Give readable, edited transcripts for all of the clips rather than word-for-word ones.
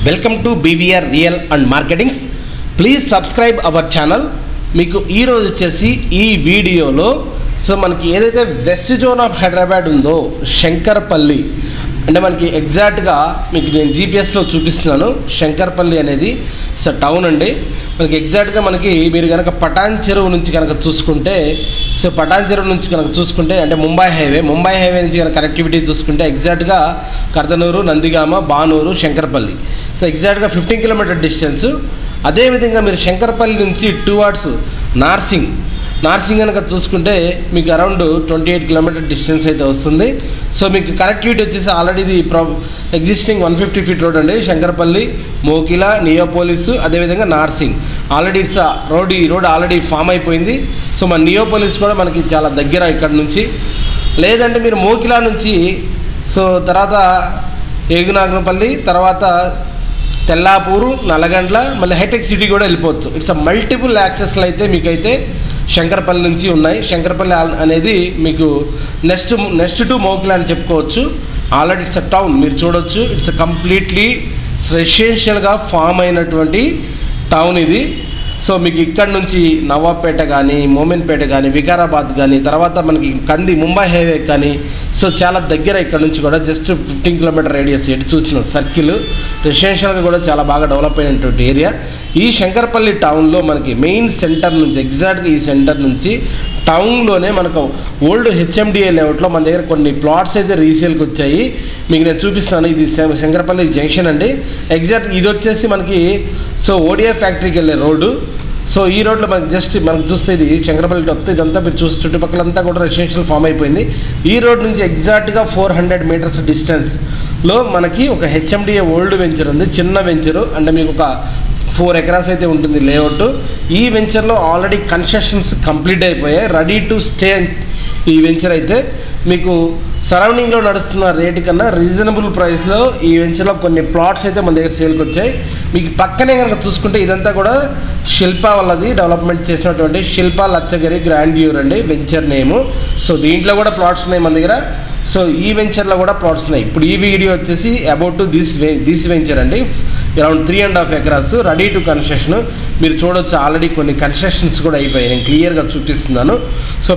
Welcome to BVR real and marketings. Please subscribe our channel. మీకు ఈరోజు వచ్చేసి ఈ వీడియోలో మనకి ఏదైతే వెస్ట్ జోన్ ఆఫ్ హైదరాబాద్ ఉందో శంకర్పల్లి అంటే మనకి ఎగ్జాక్ట్గా మీకు నేను జీపీఎస్లో చూపిస్తున్నాను. శంకర్పల్లి అనేది టౌన్ అండి. మనకి ఎగ్జాక్ట్గా మనకి మీరు కనుక పటాన్ చెరువు నుంచి కనుక చూసుకుంటే పటాన్ చెరువు నుంచి కనుక చూసుకుంటే అంటే ముంబై హైవే నుంచి కనుక కనెక్టివిటీ చూసుకుంటే ఎగ్జాక్ట్గా కర్దనూరు, నందిగామ, బానూరు, శంకర్పల్లి ఎగ్జాక్ట్గా 15 కిలోమీటర్ డిస్టెన్స్. అదేవిధంగా మీరు శంకర్పల్లి నుంచి టువార్డ్స్ నార్సింగ్ కనుక చూసుకుంటే మీకు అరౌండ్ 28 కిలోమీటర్ డిస్టెన్స్ అయితే వస్తుంది. మీకు కనెక్టివిటీ వచ్చేసి ఆల్రెడీ ఇది ఎగ్జిస్టింగ్ 150 ఫీట్ రోడ్ అండి. శంకర్పల్లి, మోకిలా, నియోపోలిస్, అదేవిధంగా నార్సింగ్ ఆల్రెడీ ఈ రోడ్ ఆల్రెడీ ఫామ్ అయిపోయింది. మన నియోపోలిస్ కూడా మనకి చాలా దగ్గర ఇక్కడ నుంచి. లేదంటే మీరు మోకిలా నుంచి తర్వాత ఏగునాగనపల్లి, తర్వాత తెల్లాపూరు, నల్లగండ్ల, మళ్ళీ హైటెక్ సిటీ కూడా వెళ్ళిపోవచ్చు. ఇట్స్ మల్టిపుల్ యాక్సెస్లు అయితే మీకైతే శంకర్పల్లి నుంచి ఉన్నాయి. శంకర్పల్లి అనేది మీకు నెక్స్ట్ టు మోకిలా అని చెప్పుకోవచ్చు. ఆల్రెడీ ఇట్స్ టౌన్ మీరు చూడవచ్చు. ఇట్స్ కంప్లీట్లీ రెసిడెన్షియల్గా ఫామ్ అయినటువంటి టౌన్ ఇది. మీకు ఇక్కడ నుంచి నవాబ్పేట కానీ, మోమిన్పేట కానీ, వికారాబాద్ కానీ, తర్వాత మనకి కంది ముంబై హైవే కానీ చాలా దగ్గర ఇక్కడ నుంచి కూడా జస్ట్ 15 కిలోమీటర్ రేడియస్ ఎటు చూసిన సర్కిల్ రెసిడెన్షియల్గా కూడా చాలా బాగా డెవలప్ అయినటువంటి ఏరియా. ఈ శంకర్పల్లి టౌన్లో మనకి మెయిన్ సెంటర్ నుంచి ఎగ్జాక్ట్గా ఈ సెంటర్ నుంచి టౌన్లోనే మనకు ఓల్డ్ హెచ్ఎండిఏ లేఅవుట్లో మన దగ్గర కొన్ని ప్లాట్స్ అయితే రీసేల్కి వచ్చాయి. మీకు నేను చూపిస్తాను. ఇది శంకర్పల్లి జంక్షన్ అండి. ఎగ్జాక్ట్ ఇది వచ్చేసి మనకి ఓడియా ఫ్యాక్టరీకి వెళ్ళే రోడ్డు. ఈ రోడ్లో మనకి చూస్తే ఇది శంకర్పల్లి వస్తే ఇదంతా మీరు చూస్తే చుట్టుపక్కలంతా కూడా రెసిడెన్షియల్ ఫామ్ అయిపోయింది. ఈ రోడ్ నుంచి ఎగ్జాక్ట్గా 400 మీటర్స్ డిస్టెన్స్లో మనకి ఒక హెచ్ఎండిఏ ఓల్డ్ వెంచర్ ఉంది. చిన్న వెంచరు అంటే మీకు ఒక 4 ఎకరాస్ అయితే ఉంటుంది లేఅవుట్. ఈ వెంచర్లో ఆల్రెడీ కన్స్ట్రక్షన్స్ కంప్లీట్ అయిపోయాయి, రెడీ టు స్టే. ఈ వెంచర్ అయితే మీకు సరౌండింగ్లో నడుస్తున్న రేటు కన్నా రీజనబుల్ ప్రైస్లో ఈ వెంచర్లో కొన్ని ప్లాట్స్ అయితే మన దగ్గర సేల్కి వచ్చాయి. మీకు పక్కనే కనుక చూసుకుంటే ఇదంతా కూడా శిల్ప వాళ్ళది డెవలప్మెంట్ చేసినటువంటి శిల్ప లచ్చగిరి గ్రాండ్యూర్ అండి వెంచర్ నేము. దీంట్లో కూడా ప్లాట్స్ ఉన్నాయి మన దగ్గర. ఈ వెంచర్లో కూడా ప్లాట్స్ ఉన్నాయి. ఇప్పుడు ఈ వీడియో వచ్చేసి అబౌట్ దిస్ వెంచర్ అండి. Around 3.5 acres ready to construction. మీరు చూడొచ్చు ఆల్రెడీ కొన్ని కన్స్ట్రక్షన్స్ కూడా అయిపోయాయి. నేను క్లియర్గా చూపిస్తున్నాను.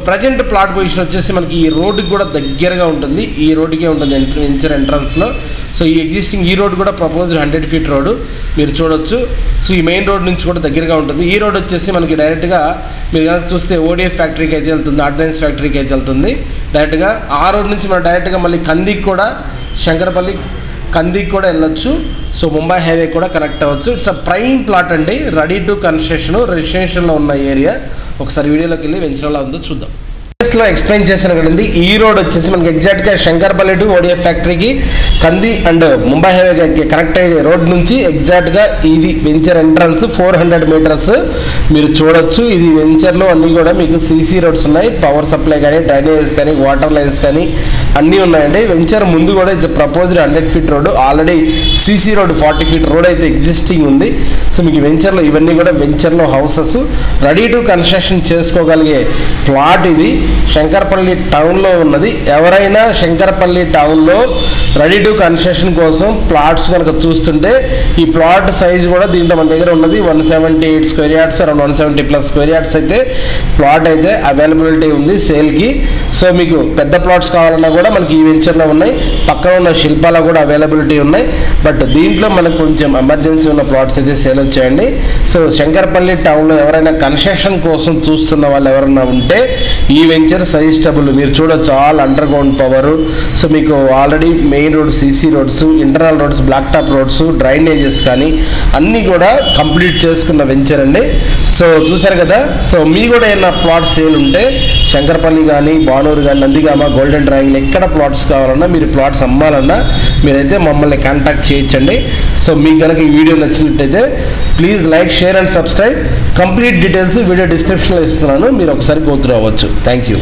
ప్రజెంట్ ప్లాట్ పొజిషన్ వచ్చేసి మనకి ఈ రోడ్డుకి కూడా దగ్గరగా ఉంటుంది. ఈ రోడ్డుకే ఉంటుంది వెంచర్ ఎంట్రన్స్లో. ఈ ఎగ్జిస్టింగ్ ఈ రోడ్ కూడా ప్రపోజ్డ్ 100 ఫీట్ రోడ్డు మీరు చూడొచ్చు. ఈ మెయిన్ రోడ్ నుంచి కూడా దగ్గరగా ఉంటుంది. ఈ రోడ్ వచ్చేసి మనకి డైరెక్ట్గా మీరు కనుక చూస్తే ఓడిఎఫ్ ఫ్యాక్టరీకి అయితే వెళ్తుంది, ఆర్డినెన్స్ ఫ్యాక్టరీకి అయితే వెళ్తుంది డైరెక్ట్గా. ఆ రోడ్ నుంచి మనం డైరెక్ట్గా మళ్ళీ కందికి కూడా శంకర్పల్లి కందికి కూడా వెళ్ళొచ్చు. ముంబై హైవే కూడా కనెక్ట్ అవ్వచ్చు. ఇట్స్ అ ప్రైమ్ ప్లాట్ అండి. రెడీ టు కన్స్ట్రక్షన్ రెసిడెన్షియల్లో ఉన్న ఏరియా. ఒకసారి వీడియోలోకి వెళ్ళి వెంచర్లో ఉందో చూద్దాం. లో ఎక్స్ప్లెయిన్ చేసిన కదండి. ఈ రోడ్ వచ్చేసి మనకి ఎగ్జాక్ట్గా శంకర్పల్లి టు ఓడిఎఫ్ ఫ్యాక్టరీకి కంది అండ్ ముంబై హైవే కనెక్ట్ అయ్యే రోడ్ నుంచి ఎగ్జాక్ట్గా ఇది వెంచర్ ఎంట్రన్స్ 400 మీటర్స్ మీరు చూడొచ్చు. ఇది వెంచర్లో అన్నీ కూడా మీకు సీసీ రోడ్స్ ఉన్నాయి. పవర్ సప్లై కానీ, డ్రైనేజ్ కానీ, వాటర్ లైన్స్ కానీ అన్నీ ఉన్నాయండి. వెంచర్ ముందు కూడా ఇది proposed 100 feet road. Already CC road 40 feet road అయితే ఎగ్జిస్టింగ్ ఉంది. మీకు వెంచర్లో ఇవన్నీ కూడా వెంచర్లో హౌసెస్ రెడీ టు కన్స్ట్రక్షన్ చేసుకోగలిగే ప్లాట్ ఇది. శంకర్పల్లి టౌన్లో ఉన్నది. ఎవరైనా శంకర్పల్లి టౌన్లో రెడీ టు కన్స్ట్రక్షన్ కోసం ప్లాట్స్ కనుక చూస్తుంటే ఈ ప్లాట్ సైజ్ కూడా దీంట్లో మన దగ్గర ఉన్నది 178 square yards, around 170+ square yards అయితే ప్లాట్ అయితే అవైలబిలిటీ ఉంది సేల్కి. మీకు పెద్ద ప్లాట్స్ కావాలన్నా కూడా మనకి ఈ వెంచర్లో ఉన్నాయి. పక్కన ఉన్న శిల్పాలో కూడా అవైలబిలిటీ ఉన్నాయి. బట్ దీంట్లో మనకు కొంచెం ఎమర్జెన్సీ ఉన్న ప్లాట్స్ అయితే సేల్ వచ్చాయండి. శంకర్పల్లి టౌన్లో ఎవరైనా కన్స్ట్రక్షన్ కోసం చూస్తున్న వాళ్ళు ఎవరైనా ఉంటే ఈ వెంచర్ సజెస్టబుల్. మీరు చూడొచ్చు ఆల్ అండర్ గ్రౌండ్ పవర్. మీకు already main road, CC roads, internal roads, black top roads, drainages కానీ అన్నీ కూడా కంప్లీట్ చేసుకున్న వెంచర్ అండి. చూసారు కదా. మీ కూడా ఏమైనా ప్లాట్స్ సేల్ ఉంటే శంకర్పల్లి కానీ, బానూరు కానీ, నందిగామ, గోల్డెన్ ట్రయాంగిల్ ఎక్కడ ప్లాట్స్ కావాలన్నా మీరు ప్లాట్స్ అమ్మాలన్నా మీరైతే మమ్మల్ని కాంటాక్ట్ చేయొచ్చండి. మీకు కనుక ఈ వీడియో నచ్చినట్టయితే please like, share and subscribe. Complete details video డిస్క్రిప్షన్లో ఇస్తున్నాను. మీరు ఒకసారి గో త్రూ అవ్వచ్చు. Thank you.